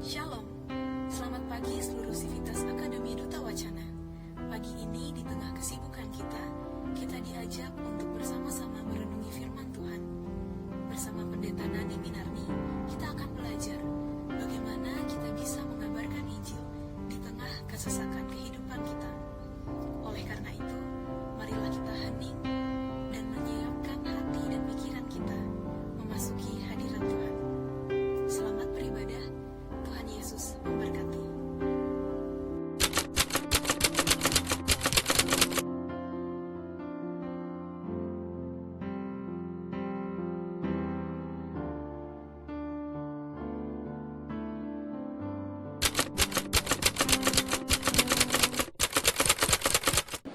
Shalom, selamat pagi seluruh Sivitas Akademi Duta Wacana. Pagi ini di tengah kesibukan kita diajak untuk bersama-sama merenungi firman Tuhan. Bersama Pendeta Nani Minarni, kita akan belajar bagaimana kita bisa mengabarkan Injil di tengah kesesakan kehidupan kita. Oleh karena itu, marilah kita hening dan menyiapkan hati dan pikiran kita memasuki hadirat Tuhan. Selamat beribadah. Tuhan Yesus memberkati.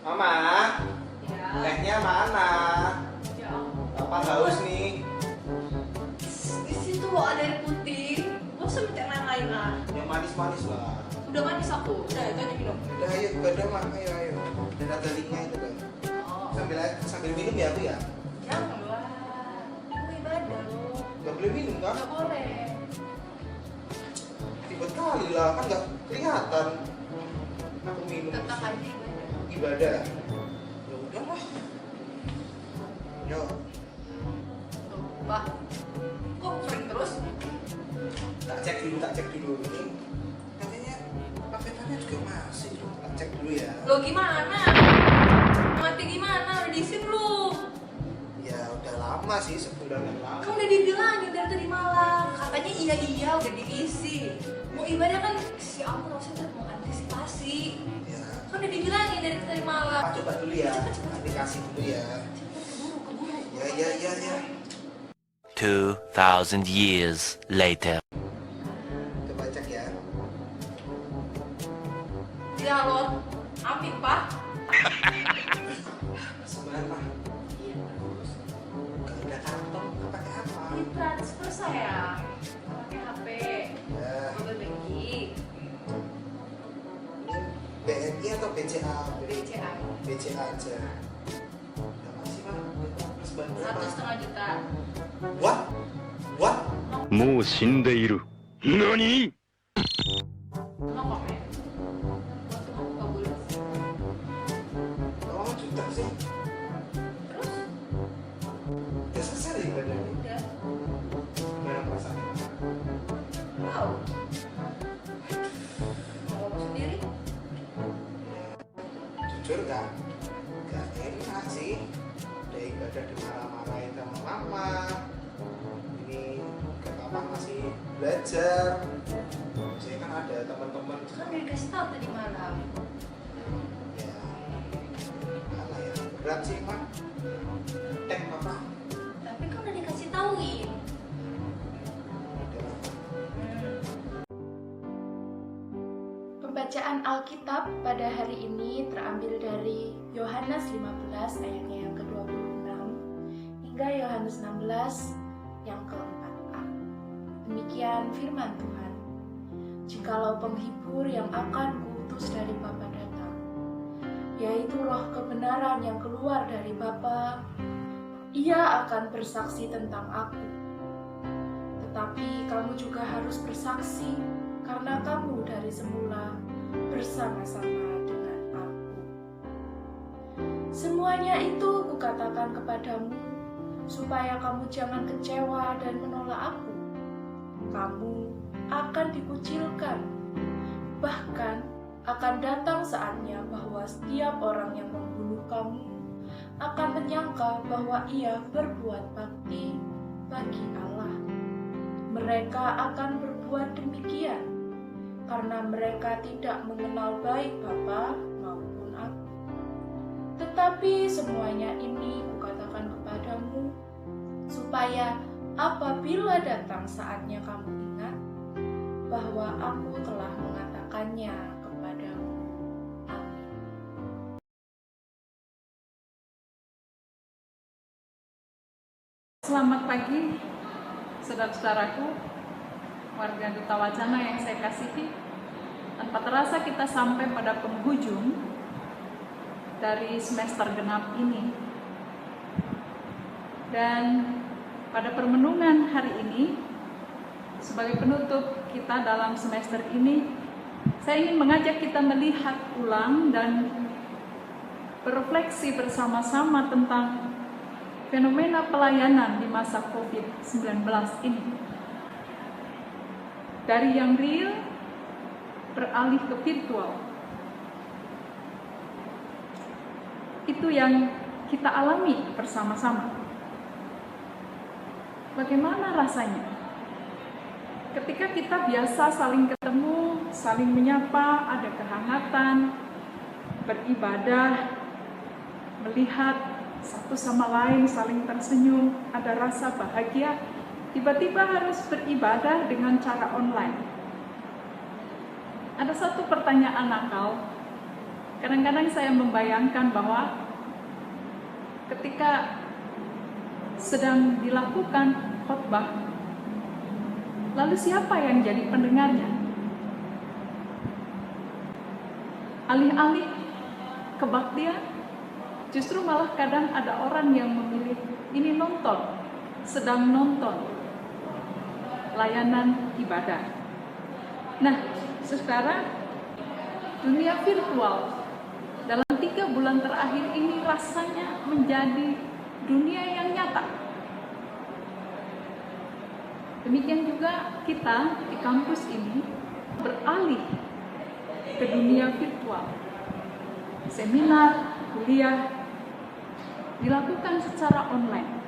Mama, tehnya mana? Papa haus nih. Di situ loh ada air putih. Gak usah minta yang lain lah. Yang manis-manis lah. Udah manis aku. Udah itu aja minum. Udah ayo, udah mah, ayo. Dan ada linknya itu kan. Oh. Sambil minum ya aku ya. Janganlah. Aku ibadah loh. Gak boleh minum kan? Gak boleh. Ribet kali lah, kan gak kelihatan. Aku minum. Tetap aja ibadah. Ibadah. Ya udah lah. Yo. Pak, kok sering terus? Tak cek dulu ini. Katanya paketannya juga masih. Tak cek dulu ya. Lo gimana? Mati gimana? Udah diisi belum? Ya udah lama sih, sebulan yang lalu. Kan udah dibilangin dari tadi malam. Katanya iya udah diisi. Mau ibadah kan si aku harusnya mau antisipasi. Ya. Kan udah dibilangin dari tadi malam. Coba dulu ya, nanti kasih dulu ya. Keburu. Ya. 2,000 years later. Coba cek ya. Ya Lord, amin Pak. Sebenarnya kalau ada kantong, pakai apa? Ini transfer sayang. Pakai HP. Ya, Mobile banking. ini BNI atau BCA? BCA. BCA aja. Berapa sih Pak? Sebenarnya berapa? 1,5 juta. What? もう死んでいる。何？ No comment. Gak boleh. Oh, juta sih. Terus? Udah selesai nih badannya. Udah. Gimana perasaannya? Wow. Mau ngomong sendiri? Jujur gak enak sih. Udah ibadah dimarah-marahin sama mama. Ini ke papa masih belajar. Biasanya kan ada teman-teman. Kan udah dikasih tau tadi malam. Ya, mana ya? Berat sih Pak. Tek papa. Tapi kan udah dikasih tauin. Udah. Pembacaan Alkitab pada hari ini terambil dari Yohanes 15 ayatnya yang ke-26 hingga Yohanes 16 yang ke-4a. Demikian firman Tuhan. Jikalau penghibur yang akan kuutus dari Bapa datang, yaitu roh kebenaran yang keluar dari Bapa, ia akan bersaksi tentang aku. Tetapi kamu juga harus bersaksi karena kamu dari semula bersama-sama dengan aku. Semuanya itu kukatakan kepadamu, supaya kamu jangan kecewa dan menolak aku. Kamu akan dikucilkan, bahkan akan datang saatnya bahwa setiap orang yang membunuh kamu akan menyangka bahwa ia berbuat bakti bagi Allah. Mereka akan berbuat demikian karena mereka tidak mengenal baik Bapa maupun aku. Tetapi semuanya ini kukatakan kepadamu, supaya apabila datang saatnya kamu ingat bahwa aku telah mengatakannya kepadamu. Amin. Selamat pagi, saudara-saudaraku, warga Duta Wacana yang saya kasihi. Tanpa terasa kita sampai pada penghujung dari semester genap ini. Dan pada permenungan hari ini, sebagai penutup kita dalam semester ini, saya ingin mengajak kita melihat ulang dan berefleksi bersama-sama tentang fenomena pelayanan di masa COVID-19 ini. Dari yang real beralih ke virtual. Itu yang kita alami bersama-sama. Bagaimana rasanya? Ketika kita biasa saling ketemu, saling menyapa, ada kehangatan, beribadah, melihat satu sama lain saling tersenyum, ada rasa bahagia, tiba-tiba harus beribadah dengan cara online. Ada satu pertanyaan nakal. Kadang-kadang saya membayangkan bahwa ketika sedang dilakukan khotbah, lalu siapa yang jadi pendengarnya? Alih-alih kebaktian, justru malah kadang ada orang yang memilih ini nonton, sedang nonton layanan ibadah. Nah, sekarang dunia virtual dalam 3 bulan terakhir ini rasanya menjadi dunia yang nyata. Demikian juga kita di kampus ini beralih ke dunia virtual. Seminar, kuliah dilakukan secara online.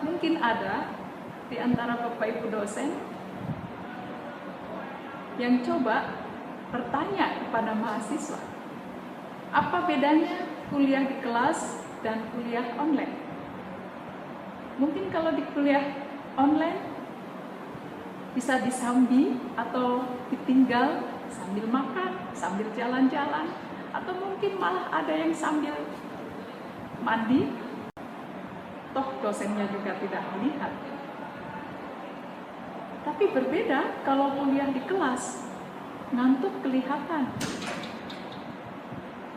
Mungkin ada di antara Bapak Ibu dosen yang coba bertanya kepada mahasiswa, apa bedanya kuliah di kelas dan kuliah online? Mungkin kalau di kuliah online bisa disambi atau ditinggal sambil makan, sambil jalan-jalan, atau mungkin malah ada yang sambil mandi, toh dosennya juga tidak melihat. Tapi berbeda kalau kuliah di kelas, ngantuk kelihatan.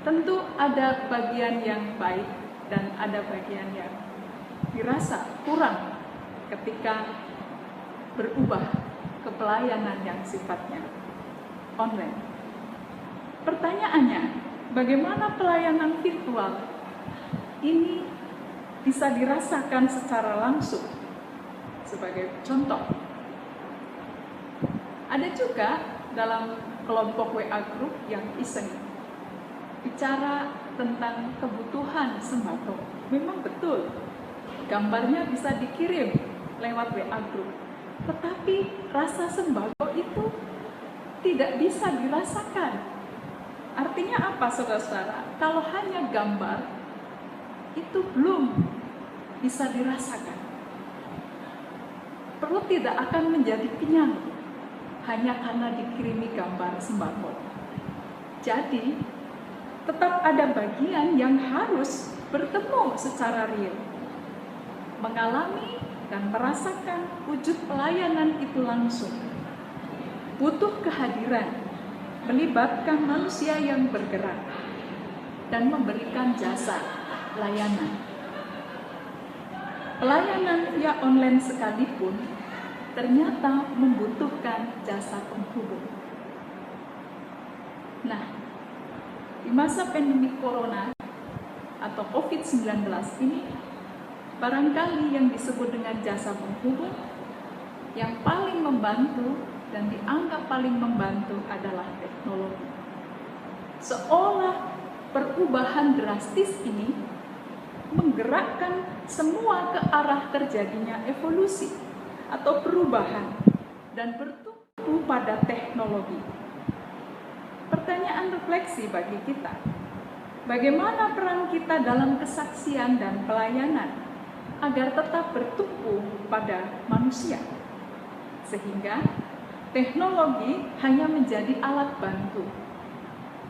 Tentu ada bagian yang baik dan ada bagian yang dirasa kurang ketika berubah ke pelayanan yang sifatnya online. Pertanyaannya, bagaimana pelayanan virtual ini bisa dirasakan secara langsung? Sebagai contoh, ada juga dalam kelompok WA group yang iseng bicara tentang kebutuhan sembako. Memang betul, gambarnya bisa dikirim lewat WA group, tetapi rasa sembako itu tidak bisa dirasakan. Artinya apa, saudara-saudara? Kalau hanya gambar, itu belum bisa dirasakan. Perut tidak akan menjadi kenyang hanya karena dikirimi gambar sembako. Jadi, tetap ada bagian yang harus bertemu secara real, mengalami dan merasakan wujud pelayanan itu langsung. Butuh kehadiran, melibatkan manusia yang bergerak dan memberikan jasa layanan. Pelayanan via online sekalipun ternyata membutuhkan jasa penghubung. Nah, di masa pandemi corona atau COVID-19 ini, barangkali yang disebut dengan jasa penghubung yang paling membantu dan dianggap paling membantu adalah teknologi. Seolah perubahan drastis ini menggerakkan semua ke arah terjadinya evolusi atau perubahan dan bertumpu pada teknologi. Pertanyaan refleksi bagi kita, bagaimana peran kita dalam kesaksian dan pelayanan agar tetap bertumpu pada manusia, sehingga teknologi hanya menjadi alat bantu,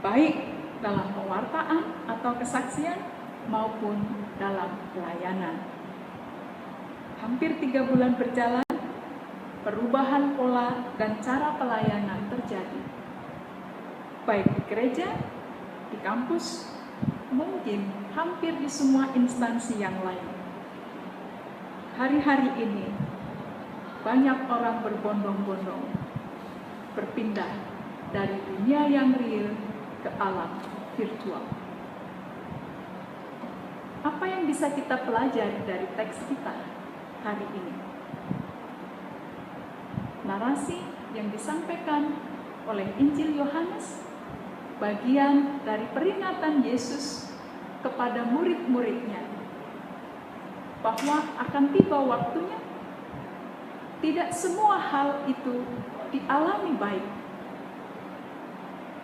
baik dalam pewartaan atau kesaksian maupun dalam pelayanan. Hampir 3 bulan berjalan, perubahan pola dan cara pelayanan terjadi, baik di gereja, di kampus, mungkin hampir di semua instansi yang lain. Hari-hari ini, banyak orang berbondong-bondong berpindah dari dunia yang real ke alam virtual. Apa yang bisa kita pelajari dari teks kita hari ini? Narasi yang disampaikan oleh Injil Yohanes, bagian dari peringatan Yesus kepada murid-muridnya bahwa akan tiba waktunya tidak semua hal itu dialami baik,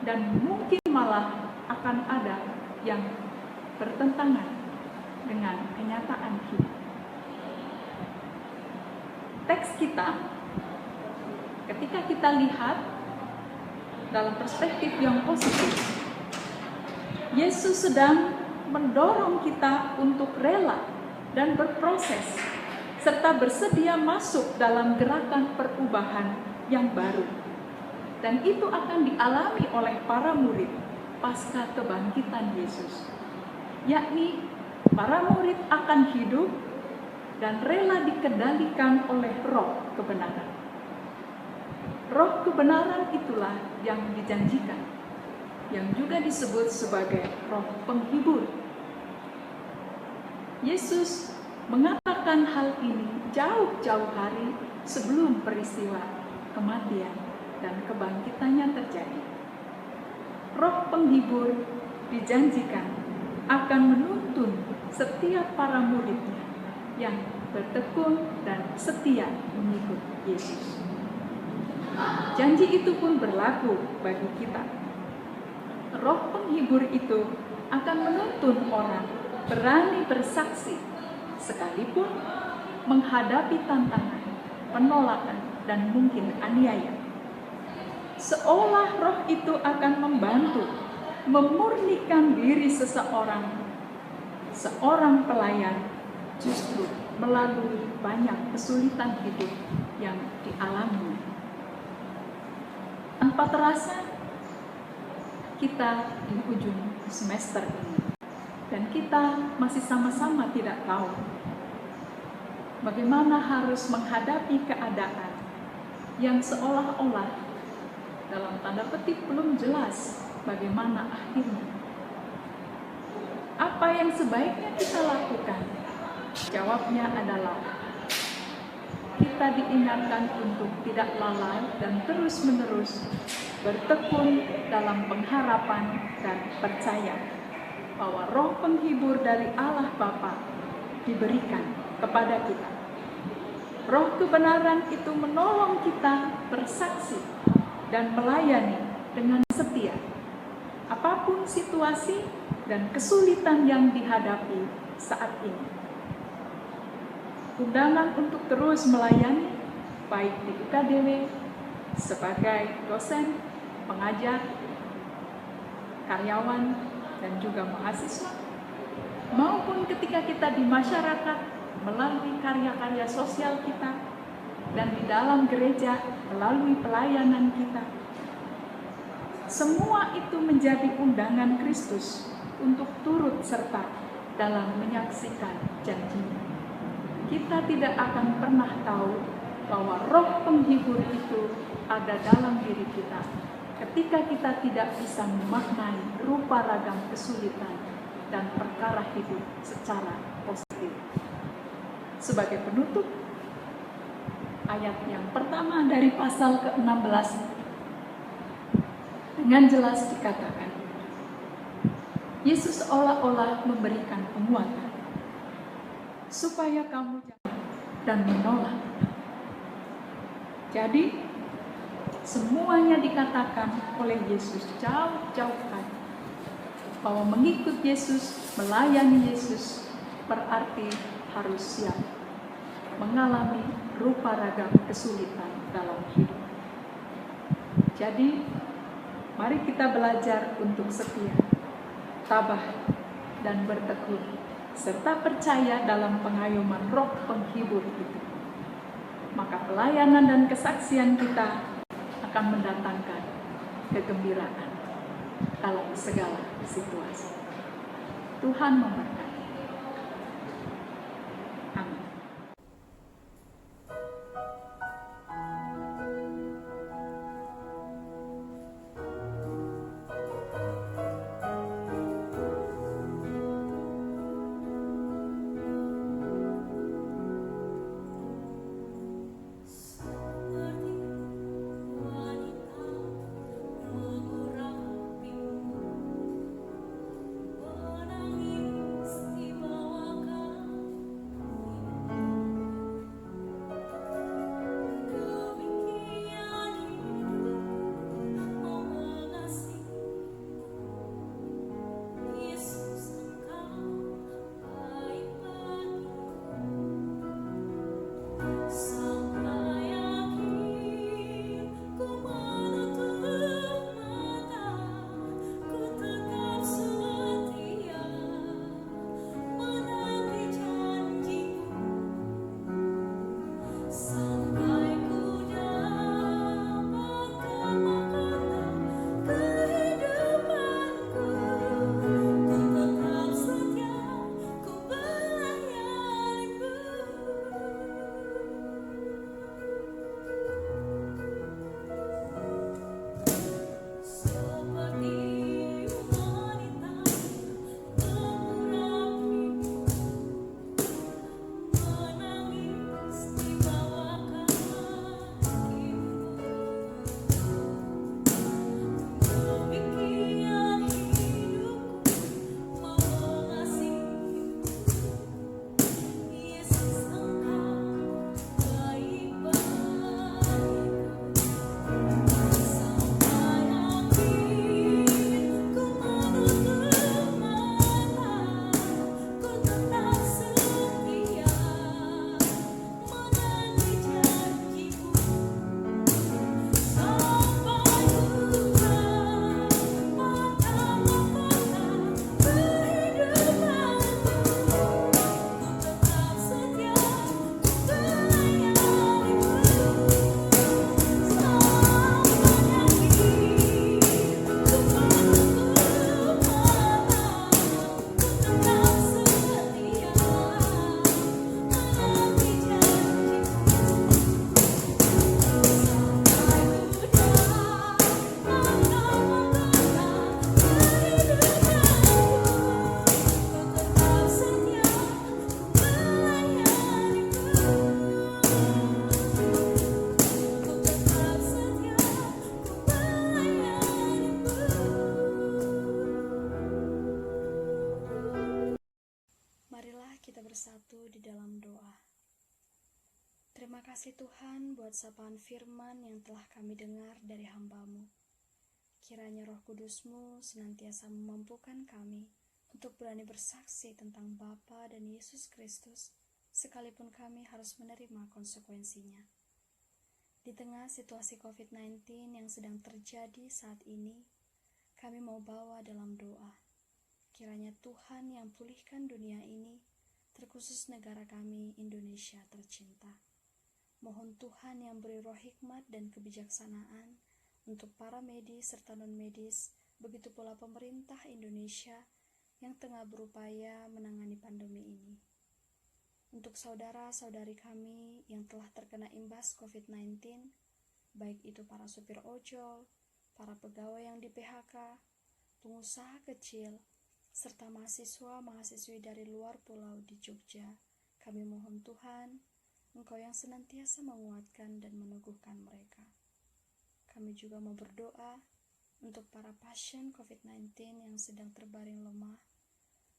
dan mungkin malah akan ada yang bertentangan dengan kenyataan hidup. Teks kita, ketika kita lihat dalam perspektif yang positif, Yesus sedang mendorong kita untuk rela dan berproses, serta bersedia masuk dalam gerakan perubahan yang baru. Dan itu akan dialami oleh para murid pasca kebangkitan Yesus, yakni para murid akan hidup dan rela dikendalikan oleh roh kebenaran. Roh kebenaran itulah yang dijanjikan, yang juga disebut sebagai roh penghibur. Yesus mengatakan hal ini jauh-jauh hari sebelum peristiwa kematian dan kebangkitannya terjadi. Roh penghibur dijanjikan akan menuntun setiap para muridnya yang bertekun dan setia mengikut Yesus. Janji itu pun berlaku bagi kita. Roh penghibur itu akan menuntun orang berani bersaksi sekalipun menghadapi tantangan, penolakan, dan mungkin aniaya. Seolah roh itu akan membantu memurnikan diri seseorang pelayan justru melalui banyak kesulitan hidup yang dialami. Tanpa terasa, kita di ujung semester ini, dan kita masih sama-sama tidak tahu bagaimana harus menghadapi keadaan yang seolah-olah dalam tanda petik belum jelas bagaimana akhirnya. Apa yang sebaiknya kita lakukan? Jawabnya adalah kita diingatkan untuk tidak lalai dan terus-menerus bertekun dalam pengharapan dan percaya bahwa roh penghibur dari Allah Bapa diberikan kepada kita. Roh kebenaran itu menolong kita bersaksi dan melayani dengan setia apapun situasi dan kesulitan yang dihadapi saat ini. Undangan untuk terus melayani baik di UKDW sebagai dosen, pengajar, karyawan, dan juga mahasiswa, maupun ketika kita di masyarakat melalui karya-karya sosial kita, dan di dalam gereja melalui pelayanan kita. Semua itu menjadi undangan Kristus untuk turut serta dalam menyaksikan janji-Nya. Kita tidak akan pernah tahu bahwa roh penghibur itu ada dalam diri kita ketika kita tidak bisa memaknai rupa ragam kesulitan dan perkara hidup secara positif. Sebagai penutup, ayat yang pertama dari pasal ke-16 dengan jelas dikatakan, Yesus seolah-olah memberikan penguatan supaya kamu jangan dan menolak. Jadi, semuanya dikatakan oleh Yesus jauh-jauh hari bahwa mengikut Yesus, melayani Yesus berarti harus siap mengalami rupa ragam kesulitan dalam hidup. Jadi, mari kita belajar untuk setia, tabah, dan bertekun, serta percaya dalam pengayuman roh penghibur itu. Maka pelayanan dan kesaksian kita akan mendatangkan kegembiraan dalam segala situasi. Tuhan memberkati. Amin. kasih Tuhan buat sapaan firman yang telah kami dengar dari hamba-Mu. Kiranya Roh Kudus-Mu senantiasa memampukan kami untuk berani bersaksi tentang Bapa dan Yesus Kristus, sekalipun kami harus menerima konsekuensinya. Di tengah situasi COVID-19 yang sedang terjadi saat ini, kami mau bawa dalam doa. Kiranya Tuhan yang pulihkan dunia ini, terkhusus negara kami, Indonesia tercinta. Mohon Tuhan yang beri roh hikmat dan kebijaksanaan untuk para medis serta non-medis, begitu pula pemerintah Indonesia yang tengah berupaya menangani pandemi ini. Untuk saudara-saudari kami yang telah terkena imbas COVID-19, baik itu para supir ojol, para pegawai yang di PHK, pengusaha kecil, serta mahasiswa-mahasiswi dari luar pulau di Jogja, kami mohon Tuhan, Engkau yang senantiasa menguatkan dan meneguhkan mereka. Kami juga mau berdoa untuk para pasien COVID-19 yang sedang terbaring lemah.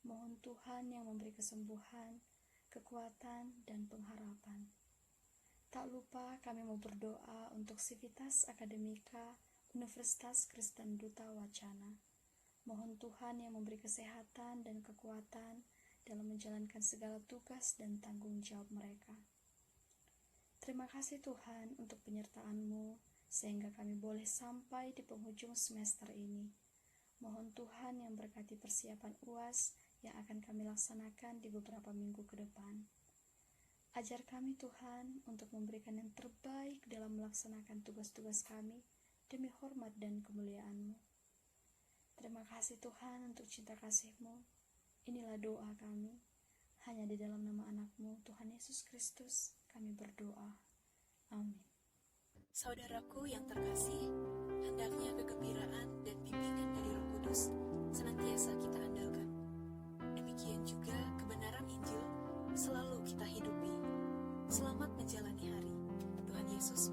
Mohon Tuhan yang memberi kesembuhan, kekuatan, dan pengharapan. Tak lupa kami mau berdoa untuk Civitas Akademika Universitas Kristen Duta Wacana. Mohon Tuhan yang memberi kesehatan dan kekuatan dalam menjalankan segala tugas dan tanggung jawab mereka. Terima kasih Tuhan untuk penyertaan-Mu, sehingga kami boleh sampai di penghujung semester ini. Mohon Tuhan yang berkati persiapan UAS yang akan kami laksanakan di beberapa minggu ke depan. Ajar kami Tuhan untuk memberikan yang terbaik dalam melaksanakan tugas-tugas kami demi hormat dan kemuliaan-Mu. Terima kasih Tuhan untuk cinta kasih-Mu. Inilah doa kami. Hanya di dalam nama anak-Mu, Tuhan Yesus Kristus, kami berdoa. Amin. Saudaraku yang terkasih, hendaknya kegembiraan dan bimbingan dari Roh Kudus senantiasa kita andalkan. Demikian juga kebenaran Injil selalu kita hidupi. Selamat menjalani hari. Tuhan Yesus